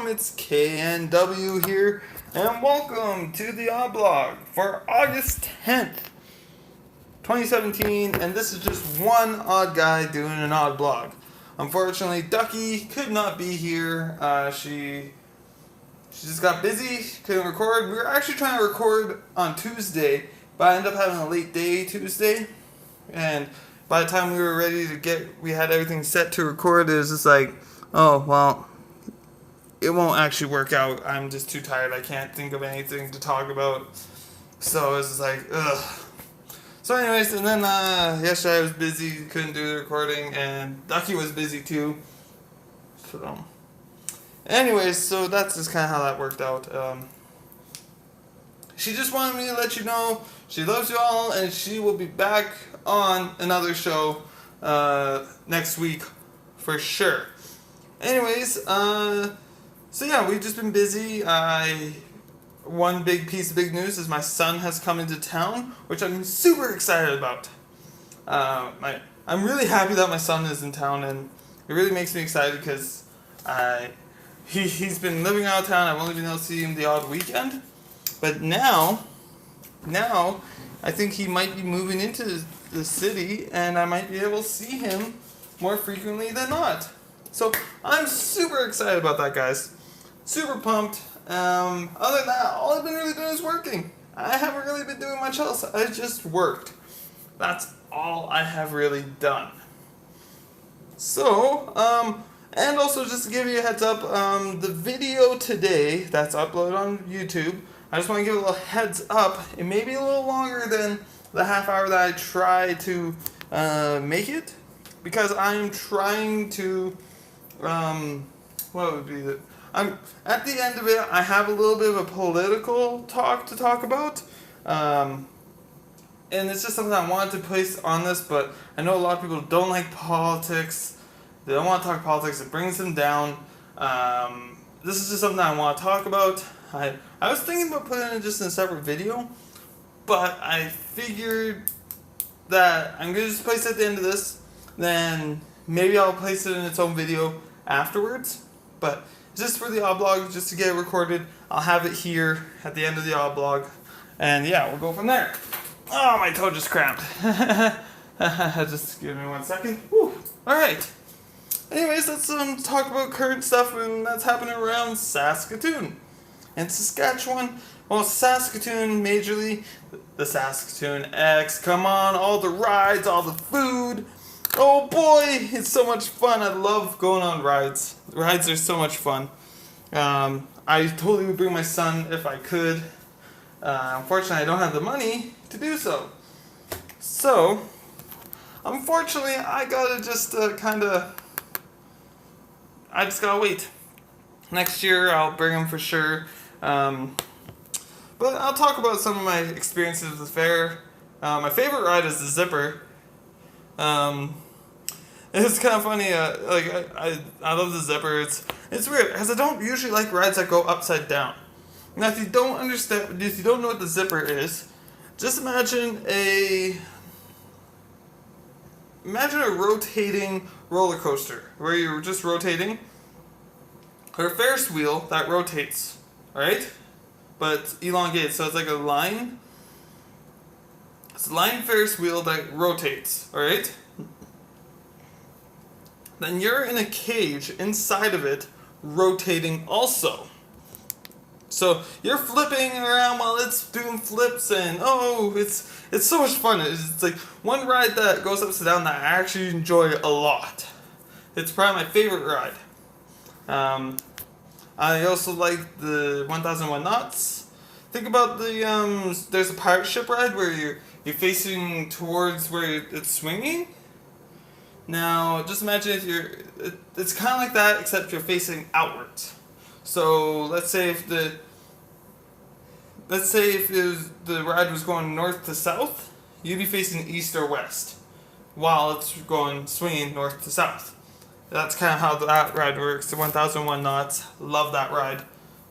welcome. It's KNW here, and welcome to the Audblog for August 10th, 2017. And this is just one odd guy doing an odd blog. Unfortunately, Ducky could not be here. She just got busy. She couldn't record. We were actually trying to record on Tuesday, but I ended up having a late day Tuesday, and by the time we were ready to we had everything set to record, it was just like, oh, well, it won't actually work out. I'm just too tired. I can't think of anything to talk about. So it was just like, ugh. So anyways, and then yesterday I was busy, couldn't do the recording, and Ducky was busy too. So anyways, so that's just kind of how that worked out. She just wanted me to let you know she loves you all, and she will be back on another show next week for sure. Anyways, so yeah, we've just been busy. One big piece of big news is my son has come into town, which I'm super excited about. I'm really happy that my son is in town, and it really makes me excited because he's been living out of town. I've only been able to see him the odd weekend, but now I think he might be moving into the city, and I might be able to see him more frequently than not. So I'm super excited about that, guys. Super pumped. Other than that, all I've been really doing is working. I haven't really been doing much else. I just worked. That's all I have really done. So, and also just to give you a heads up, the video today that's uploaded on YouTube, I just want to give a little heads up. It may be a little longer than the half hour that I try to make it, because I'm trying to, what would be the, I'm at the end of it, I have a little bit of a political talk to talk about, and it's just something I wanted to place on this, but I know a lot of people don't like politics. They don't want to talk politics. It brings them down. This is just something I want to talk about. I was thinking about putting it just in a separate video, but I figured that I'm going to just place it at the end of this, then maybe I'll place it in its own video afterwards. But just for the Audblog, just to get it recorded, I'll have it here at the end of the Audblog, and yeah, we'll go from there. Oh, my toe just cramped. Just give me 1 second. Whew. Alright. Anyways, let's talk about current stuff and that's happening around Saskatoon and Saskatchewan. Well, Saskatoon majorly, the Saskatoon X, come on, all the rides, all the food. Oh boy, it's so much fun. I love going on rides. Rides are so much fun. I totally would bring my son if I could. Unfortunately, I don't have the money to do so. So, unfortunately, I gotta just I just gotta wait. Next year, I'll bring him for sure. But I'll talk about some of my experiences with the fair. My favorite ride is the zipper. It's kind of funny. I love the zipper. It's weird because I don't usually like rides that go upside down. Now, if you don't know what the zipper is, just imagine a rotating roller coaster where you're just rotating, or a Ferris wheel that rotates, right? But it's elongated, so it's like a line. It's a line Ferris wheel that rotates, alright? Then you're in a cage inside of it, rotating also. So you're flipping around while it's doing flips, and it's so much fun. It's like one ride that goes upside down that I actually enjoy a lot. It's probably my favorite ride. I also like the 1001 knots. Think about there's a pirate ship ride where you're facing towards where it's swinging. Now, just imagine if it's kind of like that, except you're facing outwards. So let's say if the ride was going north to south, you'd be facing east or west, while it's going swinging north to south. That's kind of how that ride works. The 1001 knots, love that ride.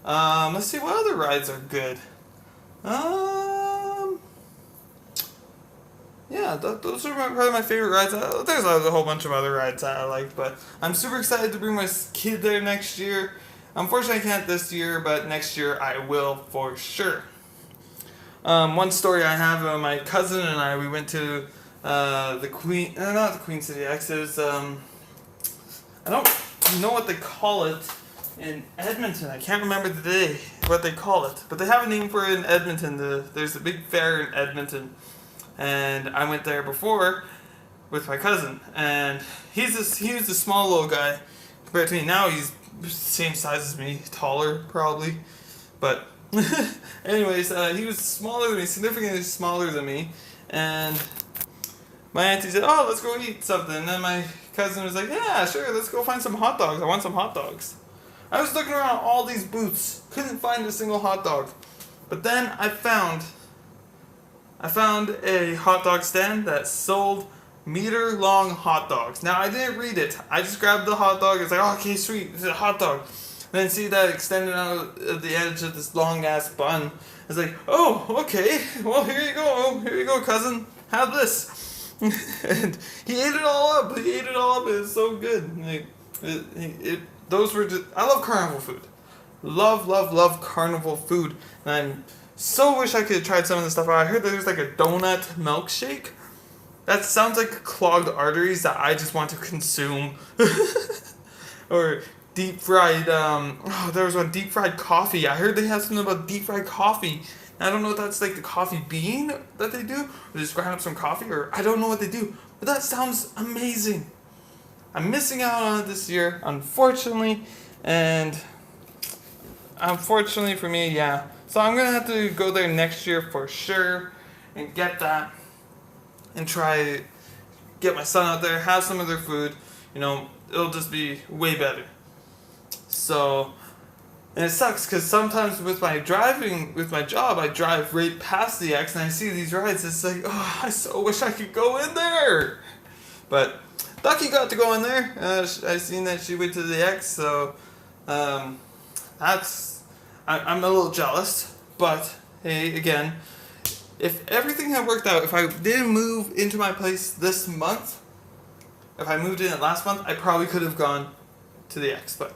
Let's see what other rides are good. Yeah, those are probably my favorite rides. There's a whole bunch of other rides that I like, but I'm super excited to bring my kid there next year. Unfortunately, I can't this year, but next year I will for sure. One story I have, my cousin and I, we went to the Queen, not the Queen City X, it was, I don't know what they call it in Edmonton. I can't remember the day what they call it, but they have a name for it in Edmonton. There's a big fair in Edmonton, and I went there before with my cousin, and he was a small little guy compared to me. Now he's the same size as me, taller probably, but anyways, he was smaller than me, significantly smaller than me, and my auntie said, "Oh, let's go eat something." And then my cousin was like, "Yeah, sure, let's go find some hot dogs. I want some hot dogs." I was looking around all these booths, couldn't find a single hot dog. But then I found a hot dog stand that sold meter-long hot dogs. Now, I didn't read it. I just grabbed the hot dog. It's like, oh, okay, sweet, it's a hot dog. And then see that extended out at the edge of this long-ass bun. It's like, oh, okay, well, here you go, cousin, have this. And he ate it all up. It was so good. Like, those were just, I love carnival food. Love carnival food. And I so wish I could have tried some of the stuff. I heard there's like a donut milkshake. That sounds like clogged arteries that I just want to consume. Or deep fried, there was one deep fried coffee. I heard they have something about deep fried coffee. I don't know if that's like the coffee bean that they do, or just grind up some coffee, or I don't know what they do. But that sounds amazing. I'm missing out on it this year, unfortunately, and unfortunately for me, yeah. So I'm gonna have to go there next year for sure and get that, and try get my son out there, have some of their food. You know, it'll just be way better. So, and it sucks because sometimes with my job, I drive right past the X and I see these rides. It's like, oh, I so wish I could go in there. But Ducky got to go in there. I seen that she went to the X, so I'm a little jealous. But hey, again, if everything had worked out, if I didn't move into my place this month, if I moved in it last month, I probably could have gone to the X. But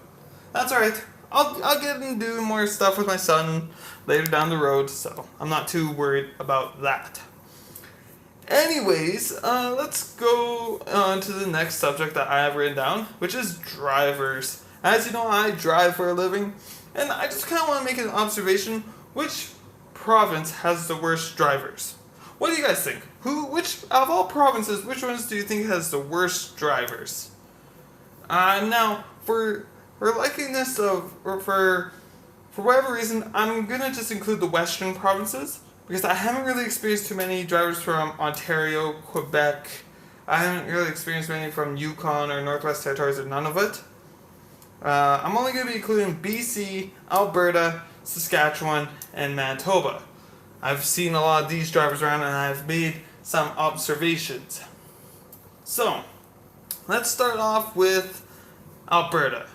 that's alright. I'll get into doing more stuff with my son later down the road, so I'm not too worried about that. Anyways, let's go on to the next subject that I have written down, which is drivers. As you know, I drive for a living, and I just kind of want to make an observation. Which province has the worst drivers? What do you guys think? Which of all provinces, which ones do you think has the worst drivers? Now, for likeness of, or for whatever reason, I'm gonna just include the western provinces, because I haven't really experienced too many drivers from Ontario, Quebec. I haven't really experienced many from Yukon or Northwest Territories, or none of it. I'm only going to be including BC, Alberta, Saskatchewan, and Manitoba. I've seen a lot of these drivers around and I've made some observations. So, let's start off with Alberta.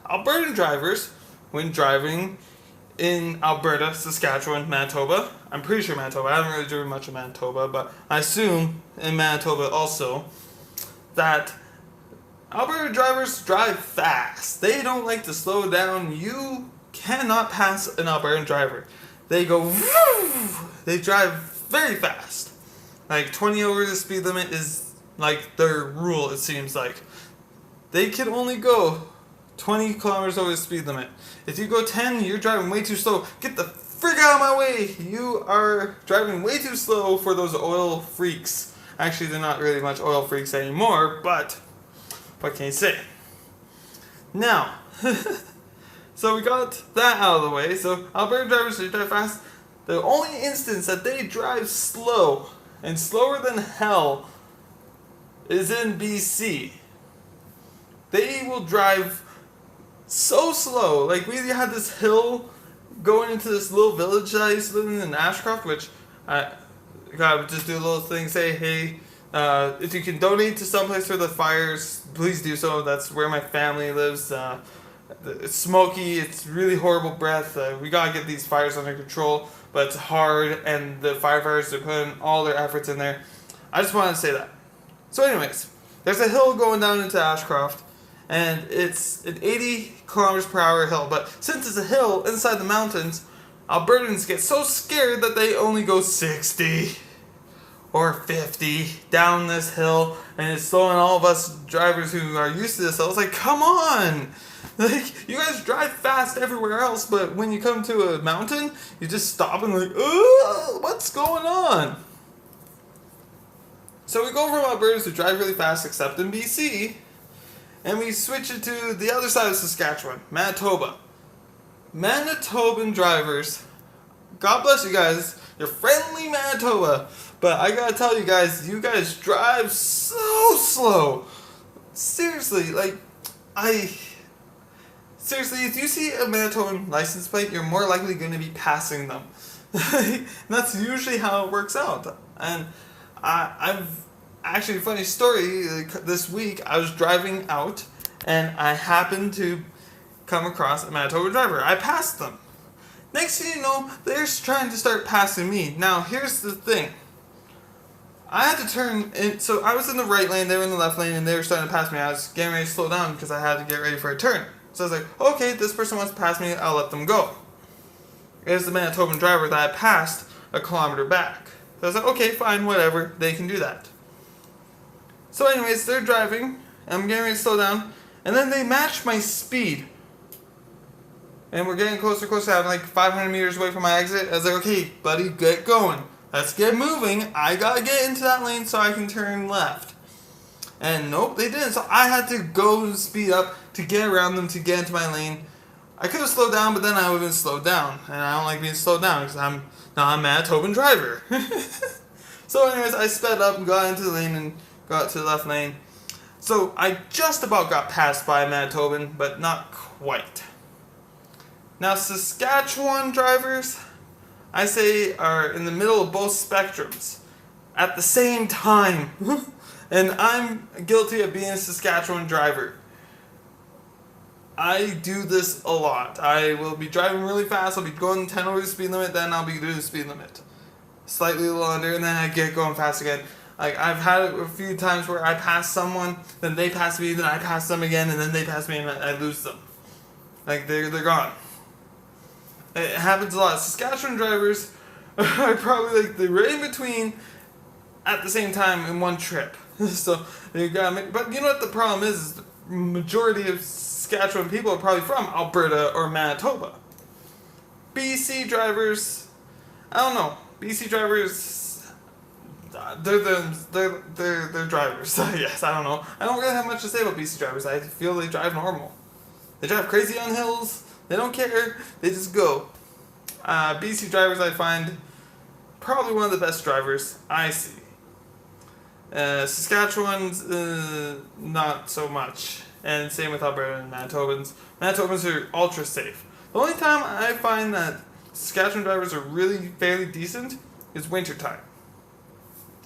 Albertan drivers, when driving in Alberta, Saskatchewan, Manitoba, I'm pretty sure Manitoba, I haven't really driven much in Manitoba, but I assume in Manitoba also, that Alberta drivers drive fast. They don't like to slow down. You cannot pass an Albertan driver. They go, woo! They drive very fast. Like 20 over the speed limit is like their rule, it seems like. They can only go 20 kilometers over the speed limit. If you go 10, you're driving way too slow. Get the frick out of my way! You are driving way too slow for those oil freaks. Actually, they're not really much oil freaks anymore, but what can you say? Now, so we got that out of the way. So Alberta drivers, they drive fast. The only instance that they drive slow, and slower than hell, is in BC. They will drive so slow. Like, we had this hill going into this little village that I used to live in Ashcroft, which I gotta just do a little thing, say, hey, if you can donate to someplace for the fires, please do so. That's where my family lives. It's smoky, it's really horrible breath. We gotta get these fires under control, but it's hard, and the firefighters are putting all their efforts in there. I just wanted to say that. So anyways, there's a hill going down into Ashcroft, and it's an 80 kilometers per hour hill. But since it's a hill inside the mountains, Albertans get so scared that they only go 60 or 50 down this hill, and it's slowing all of us drivers who are used to this. I was like, come on! Like, you guys drive fast everywhere else, but when you come to a mountain, you just stop and like, oh, what's going on? So we go from Albertans who drive really fast, except in BC, and we switch it to the other side of Saskatchewan, Manitoba. Manitoban drivers, God bless you guys, you're friendly Manitoba, but I gotta tell you guys drive so slow. Seriously, if you see a Manitoban license plate, you're more likely going to be passing them. And that's usually how it works out. And I've actually, a funny story, this week I was driving out and I happened to come across a Manitoba driver. I passed them. Next thing you know, they're trying to start passing me. Now, here's the thing. I had to turn in, so I was in the right lane, they were in the left lane, and they were starting to pass me. I was getting ready to slow down because I had to get ready for a turn. So I was like, okay, this person wants to pass me, I'll let them go. It's the Manitoban driver that I passed a kilometer back. So I was like, okay, fine, whatever, they can do that. So anyways, they're driving, I'm getting ready to slow down, and then they match my speed. And we're getting closer and closer, I'm like 500 meters away from my exit. I was like, okay, buddy, get going. Let's get moving. I gotta get into that lane so I can turn left. And nope, they didn't. So I had to go speed up to get around them to get into my lane. I could have slowed down, but then I would have been slowed down. And I don't like being slowed down because I'm not a Manitoban driver. So anyways, I sped up and got into the lane and got to the left lane. So I just about got passed by a Manitoban, but not quite. Now Saskatchewan drivers, I say, are in the middle of both spectrums at the same time. And I'm guilty of being a Saskatchewan driver. I do this a lot. I will be driving really fast, I'll be going 10 over the speed limit, then I'll be doing the speed limit. Slightly a little under, and then I get going fast again. Like, I've had it a few times where I pass someone, then they pass me, then I pass them again, and then they pass me and I lose them. Like, they're gone. It happens a lot. Saskatchewan drivers are probably like they're right in between at the same time in one trip. So you gotta make, but you know what the problem is the majority of Saskatchewan people are probably from Alberta or Manitoba. BC drivers, I don't know. BC drivers, they're drivers. Yes, I don't know. I don't really have much to say about BC drivers. I feel they drive normal. They drive crazy on hills. They don't care. They just go. BC drivers, I find, probably one of the best drivers I see. Saskatchewan's not so much. And same with Alberta and Manitobans. Manitobans are ultra safe. The only time I find that Saskatchewan drivers are really fairly decent is wintertime.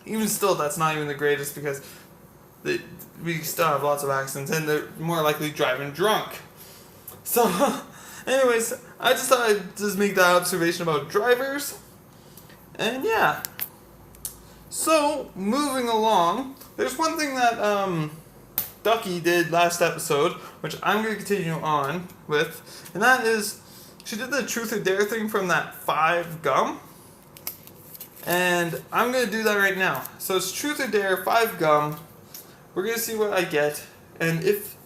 Even still, that's not even the greatest because we still have lots of accidents and they're more likely driving drunk. So, anyways, I just thought I'd just make that observation about drivers. And yeah. So, moving along, there's one thing that Ducky did last episode, which I'm going to continue on with, and that is, she did the Truth or Dare thing from that 5 gum, and I'm going to do that right now. So it's Truth or Dare, 5 gum, we're going to see what I get, and if,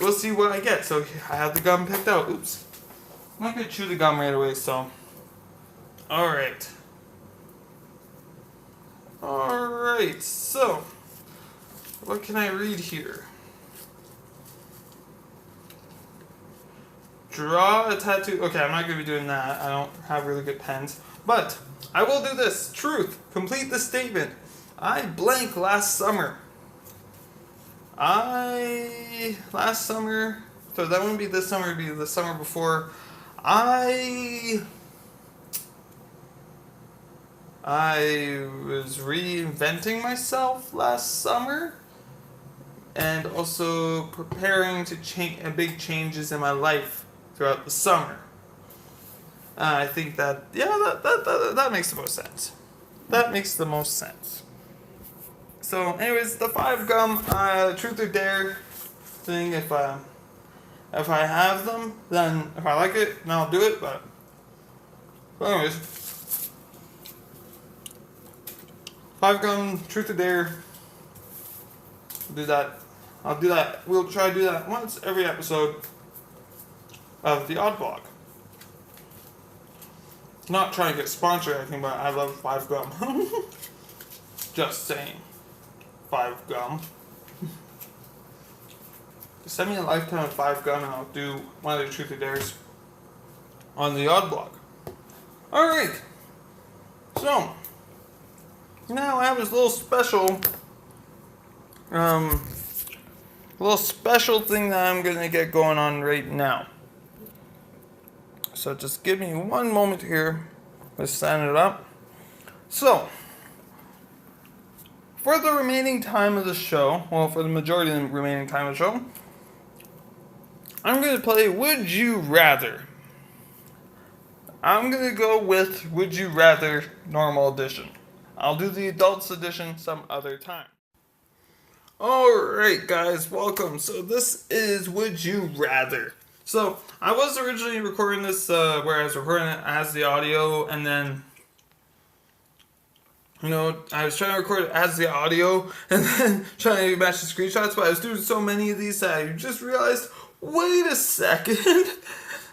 we'll see what I get. So I have the gum picked out, oops, I'm not going to chew the gum right away, so, alright. Alright, so, what can I read here? Draw a tattoo. Okay, I'm not going to be doing that. I don't have really good pens. But, I will do this. Truth. Complete the statement. I blank last summer. Last summer, so that wouldn't be this summer, it would be the summer before. I was reinventing myself last summer and also preparing to big changes in my life throughout the summer. I think that, yeah, that makes the most sense. That makes the most sense. So anyways, the 5 gum, Truth or Dare, thing. If I have them, then if I like it, then I'll do it. But anyways, 5 gum truth or dare. Do that. I'll do that. We'll try to do that once every episode of the Audblog. Not trying to get sponsored or anything, but I love 5 gum. Just saying. 5 gum. Send me a lifetime of 5 gum and I'll do one of the truth or dares on the Audblog. Alright. So, now I have this little special thing that I'm gonna get going on right now. So just give me one moment here. Let's sign it up. So, for the remaining time of the show, well, for the majority of the remaining time of the show, I'm gonna play Would You Rather. I'm gonna go with Would You Rather Normal Edition. I'll do the Adults Edition some other time. Alright guys, welcome. So this is Would You Rather. So I was originally recording this where I was recording it as the audio, and then I was trying to record it as the audio and then trying to match the screenshots, but I was doing so many of these that I just realized, wait a second,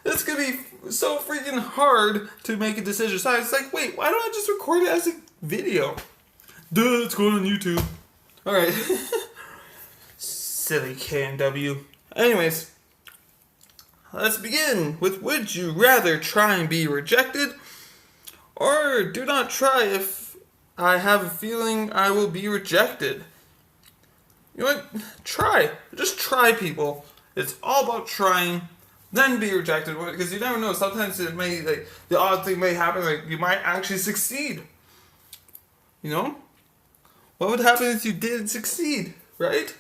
it's gonna be so freaking hard to make a decision. So I was like, wait, why don't I just record it as a video? Duh, it's going on YouTube. Alright. Silly KNW. Anyways, let's begin with Would You Rather Try and Be Rejected or Do Not Try if I have a feeling I will be rejected? You know what? Try. Just try, people. It's all about trying, then be rejected, because you never know. Sometimes it may, the odd thing may happen, you might actually succeed. What would happen if you didn't succeed, right?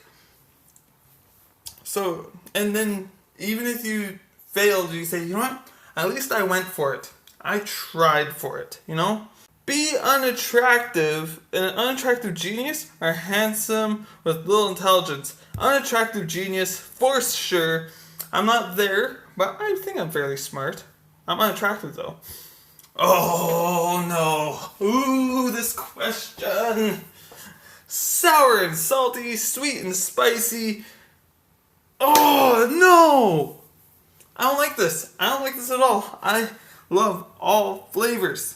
So, and then even if you failed, you say, you know what? At least I went for it. I tried for it, Be unattractive, an unattractive genius, or handsome with little intelligence. Unattractive genius, for sure. I'm not there, but I think I'm fairly smart. I'm unattractive though. Oh no. Ooh, this question. Sour and salty, sweet and spicy. Oh no! I don't like this. I don't like this at all. I love all flavors.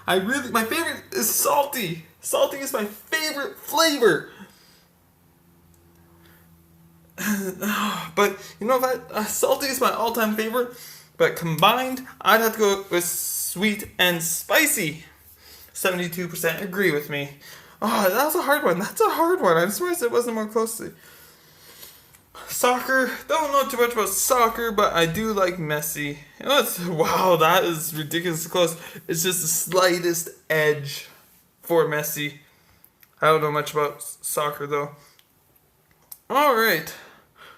My favorite is salty. Salty is my favorite flavor. But salty is my all-time favorite. But combined, I'd have to go with sweet and spicy. 72% agree with me. Oh, that was a hard one. That's a hard one. I'm surprised it wasn't more closely. Soccer. Don't know too much about soccer, but I do like Messi. Wow, that is ridiculously close. It's just the slightest edge for Messi. I don't know much about soccer, though. Alright.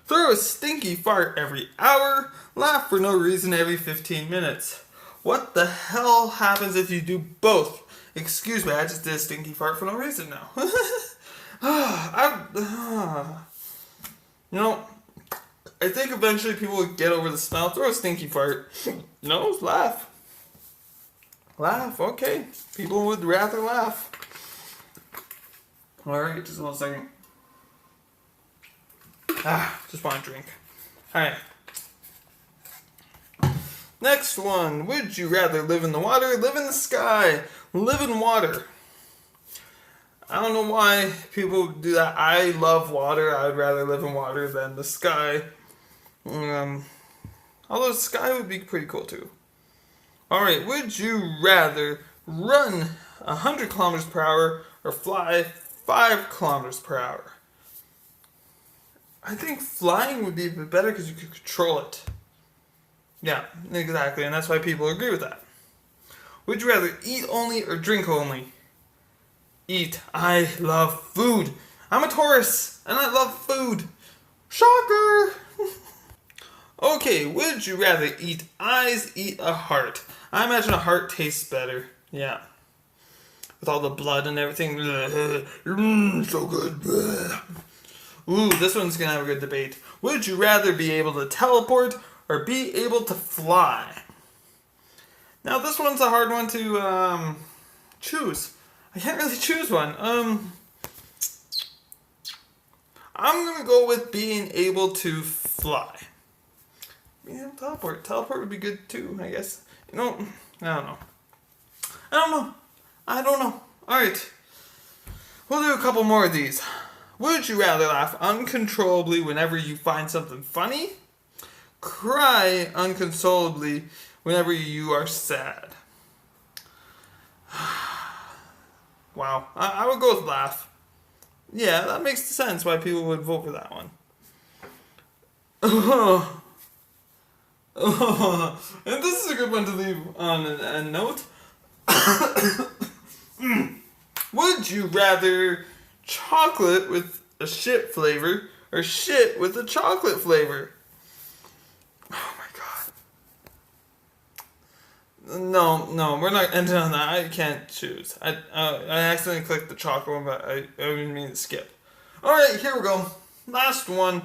Throw a stinky fart every hour. Laugh for no reason every 15 minutes. What the hell happens if you do both? Excuse me, I just did a stinky fart for no reason now. I think eventually people would get over the smell. Throw a stinky fart. No, laugh. Laugh, okay. People would rather laugh. Alright, just a little second. Just want a drink. Alright. Next one. Would you rather live in the water, live in the sky? Live in water. I don't know why people do that. I love water. I'd rather live in water than the sky. Although the sky would be pretty cool too. Alright, would you rather run 100 kilometers per hour or fly 5 kilometers per hour? I think flying would be a bit better because you could control it. Yeah, exactly, and that's why people agree with that. Would you rather eat only or drink only? Eat. I love food. I'm a Taurus, and I love food. Shocker! Okay, would you rather eat eyes, eat a heart? I imagine a heart tastes better. Yeah. With all the blood and everything. So good. Ooh, this one's gonna have a good debate. Would you rather be able to teleport or be able to fly? Now this one's a hard one to choose. I can't really choose one. I'm gonna go with being able to fly. Being able to teleport. Teleport would be good too, I guess. I don't know. I don't know. Alright. We'll do a couple more of these. Would you rather laugh uncontrollably whenever you find something funny? Cry uncontrollably whenever you are sad. Wow. I would go with laugh. Yeah, that makes sense why people would vote for that one. And this is a good one to leave on a note. Would you rather chocolate with a shit flavor or shit with a chocolate flavor? Oh my god. No, we're not ending on that. I can't choose. I accidentally clicked the chocolate one, but I didn't mean to skip. Alright, here we go. Last one.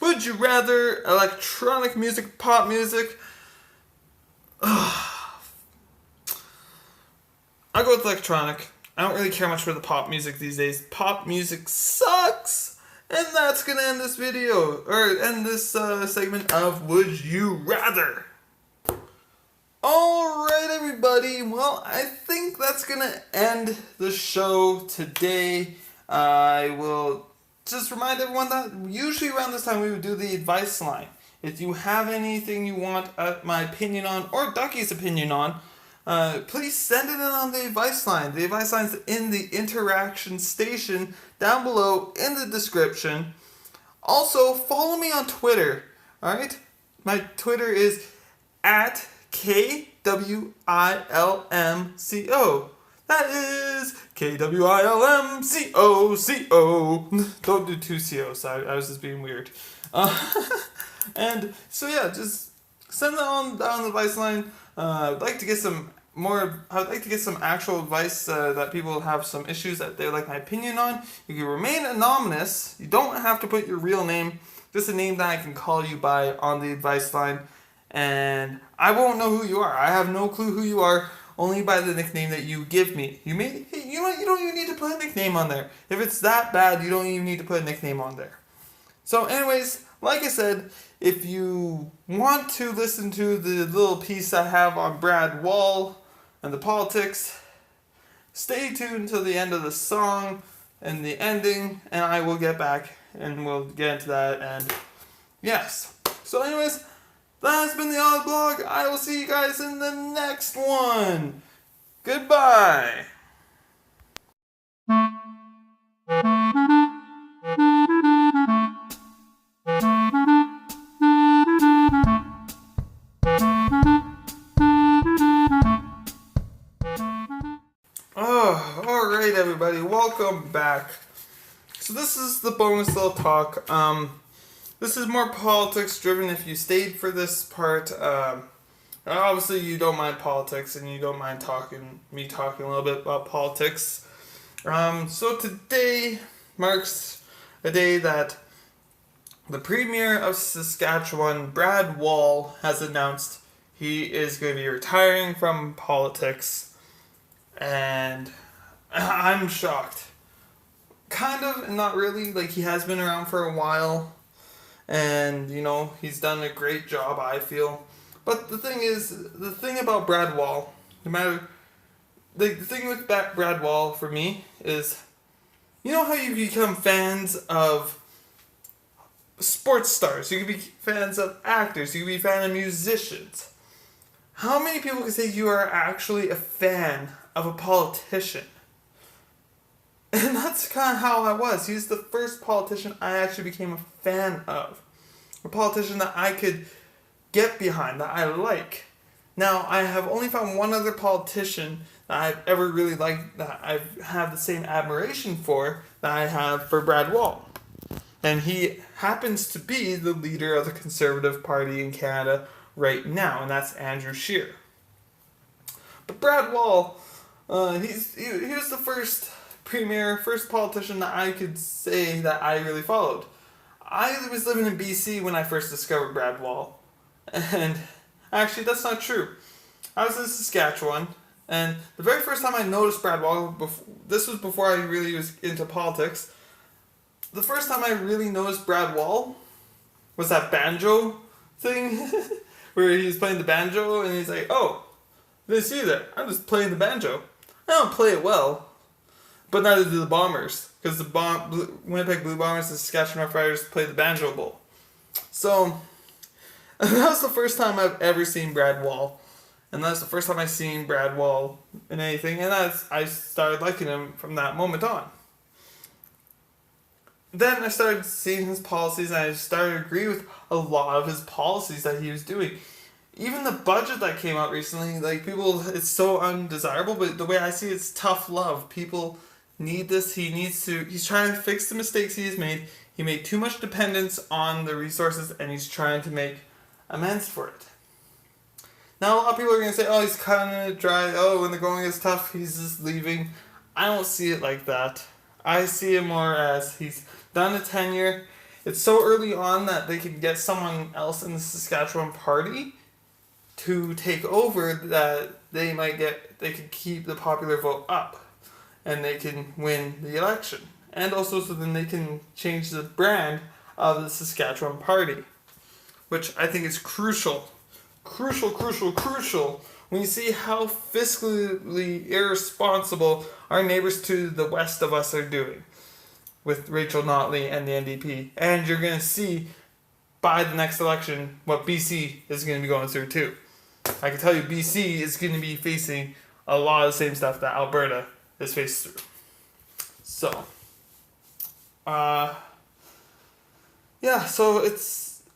Would you rather electronic music, pop music? I go with electronic. I don't really care much for the pop music these days. Pop music sucks! And that's gonna end this video, or end this segment of Would You Rather. Alright everybody, well I think that's gonna end the show today. I will just remind everyone that usually around this time we would do the advice line. If you have anything you want my opinion on, or Ducky's opinion on, please send it in on the advice line. The advice line's in the interaction station down below in the description. Also, follow me on Twitter. Alright? My Twitter is at KWILMCO. That is KWILMCOCO. Don't do two COs. I was just being weird. And so yeah, just send that on down the advice line. I'd like to get some actual advice that people have some issues that they like my opinion on. You can remain anonymous. You don't have to put your real name. Just a name that I can call you by on the advice line. And I won't know who you are. I have no clue who you are, only by the nickname that you give me. You don't even need to put a nickname on there. If it's that bad, you don't even need to put a nickname on there. So anyways, like I said, if you want to listen to the little piece I have on Brad Wall and the politics, stay tuned till the end of the song and the ending, and I will get back and we'll get into that. And yes. So anyways, that has been the Audblog. I will see you guys in the next one. Goodbye. Oh, alright everybody, welcome back. So this is the bonus little talk. This is more politics driven if you stayed for this part. Obviously you don't mind politics and you don't mind me talking a little bit about politics. So today marks a day that the Premier of Saskatchewan, Brad Wall, has announced he is going to be retiring from politics. And I'm shocked. Kind of, not really. Like, he has been around for a while. And, he's done a great job, I feel. But the thing about Brad Wall, no matter... The thing with Brad Wall, for me, is... You know how you become fans of sports stars? You can be fans of actors. You can be a fan of musicians. How many people can say you are actually a fan of a politician? And that's kind of how I was. He's the first politician I actually became a fan of. A politician that I could get behind, that I like. Now, I have only found one other politician that I've ever really liked, that I have the same admiration for that I have for Brad Wall. And he happens to be the leader of the Conservative Party in Canada right now, and that's Andrew Scheer. But Brad Wall, he was the first premier, first politician that I could say that I really followed. I was living in BC when I first discovered Brad Wall. And actually, that's not true. I was in Saskatchewan, and the very first time I noticed Brad Wall, this was before I really was into politics. The first time I really noticed Brad Wall was that banjo thing, where he's playing the banjo, and he's like, "Oh, didn't see you there. I'm just playing the banjo. I don't play it well, but neither do the Bombers, because the Winnipeg Blue Bombers and Saskatchewan Roughriders play the banjo bowl." So that was the first time I've ever seen Brad Wall. And that's the first time I seen Brad Wall in anything, and I started liking him from that moment on. Then I started seeing his policies, and I started to agree with a lot of his policies that he was doing. Even the budget that came out recently, like, people, it's so undesirable, but the way I see it, it's tough love. People need this. He's trying to fix the mistakes he's made. He made too much dependence on the resources, and he's trying to make amends for it. Now, a lot of people are going to say, "Oh, he's cutting it dry. Oh, when the going is tough, he's just leaving." I don't see it like that. I see it more as he's done a tenure. It's so early on that they can get someone else in the Saskatchewan party to take over that they could keep the popular vote up, and they can win the election. And also, so then they can change the brand of the Saskatchewan party, which I think is crucial. Crucial when you see how fiscally irresponsible our neighbors to the west of us are doing with Rachel Notley and the NDP. And you're going to see by the next election what BC is going to be going through too. I can tell you BC is going to be facing a lot of the same stuff that Alberta is faced through. So, so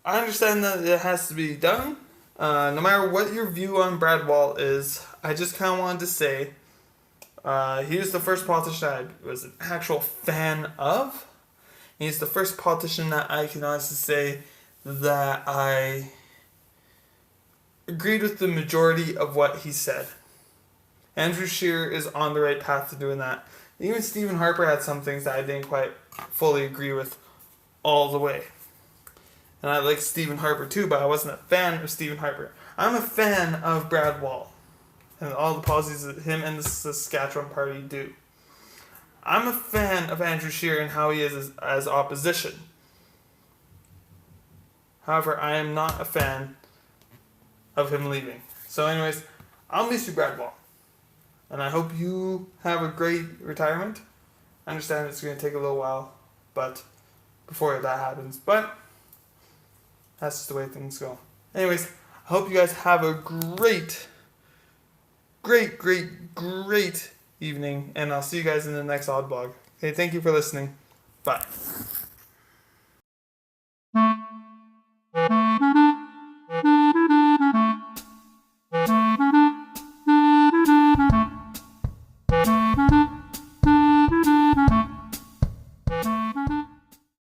I understand that it has to be done. No matter what your view on Brad Wall is, I just kind of wanted to say, he was the first politician I was an actual fan of. He's the first politician that I can honestly say that I agreed with the majority of what he said. Andrew Scheer is on the right path to doing that. Even Stephen Harper had some things that I didn't quite fully agree with all the way. And I like Stephen Harper too, but I wasn't a fan of Stephen Harper. I'm a fan of Brad Wall and all the policies that him and the Saskatchewan party do. I'm a fan of Andrew Scheer and how he is as opposition. However, I am not a fan of him leaving. So anyways, I'll miss you, Brad Wall. And I hope you have a great retirement. I understand it's going to take a little while, but before that happens. But that's just the way things go. Anyways, I hope you guys have a great evening, and I'll see you guys in the next Audblog. Okay, thank you for listening. Bye.